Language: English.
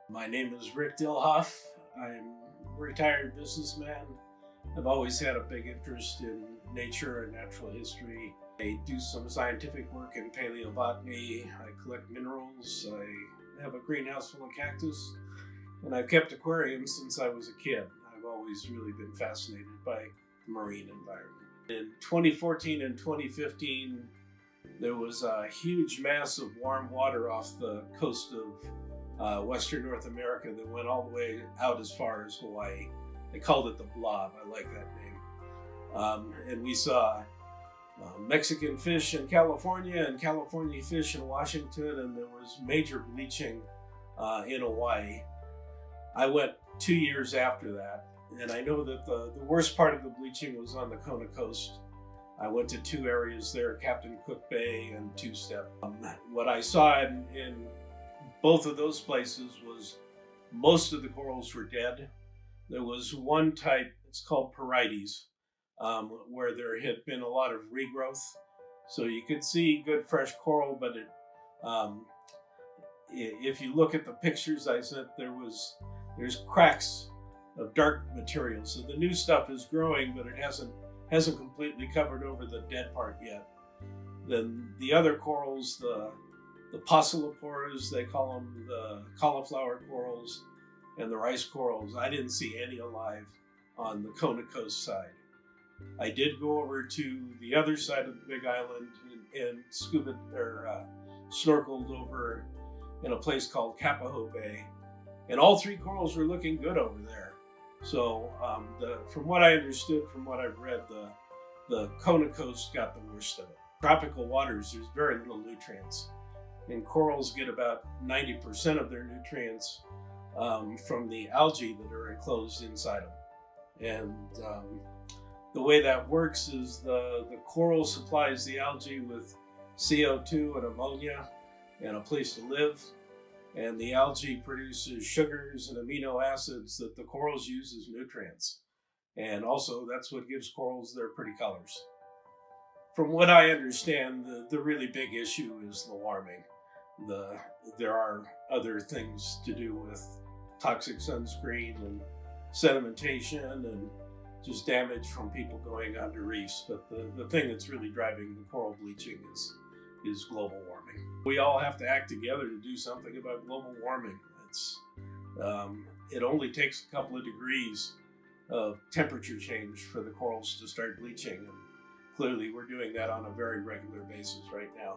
My name is Rick Dilhoff. I'm a retired businessman. I've always had a big interest in nature and natural history. I do some scientific work in paleobotany. I collect minerals. I have a greenhouse full of cactus. And I've kept aquariums since I was a kid. I've always really been fascinated by the marine environment. In 2014 and 2015, there was a huge mass of warm water off the coast of Western North America that went all the way out as far as Hawaii. They called it the blob. I like that name. And we saw Mexican fish in California and California fish in Washington, and there was major bleaching in Hawaii. I went 2 years after that, and I know that the worst part of the bleaching was on the Kona coast. I went to two areas there, Captain Cook Bay and Two Step. What I saw in both of those places was most of the corals were dead. There was one type, it's called Porites, where there had been a lot of regrowth. So you could see good fresh coral, but if you look at the pictures I sent, there's cracks of dark material. So the new stuff is growing, but it hasn't completely covered over the dead part yet. Then the other corals, the Pocillopores, they call them, the cauliflower corals, and the rice corals, I didn't see any alive on the Kona coast side. I did go over to the other side of the Big Island and snorkeled over in a place called Kapaho Bay, and all three corals were looking good over there. So from what I understood, from what I've read, the Kona coast got the worst of it. Tropical waters, there's very little nutrients, and corals get about 90% of their nutrients from the algae that are enclosed inside them. And the way that works is the coral supplies the algae with CO2 and ammonia and a place to live. And the algae produces sugars and amino acids that the corals use as nutrients. And also that's what gives corals their pretty colors. From what I understand, the really big issue is the warming. There are other things to do with toxic sunscreen and sedimentation and just damage from people going onto reefs. But the thing that's really driving the coral bleaching is global warming. We all have to act together to do something about global warming. It only takes a couple of degrees of temperature change for the corals to start bleaching. And clearly we're doing that on a very regular basis right now.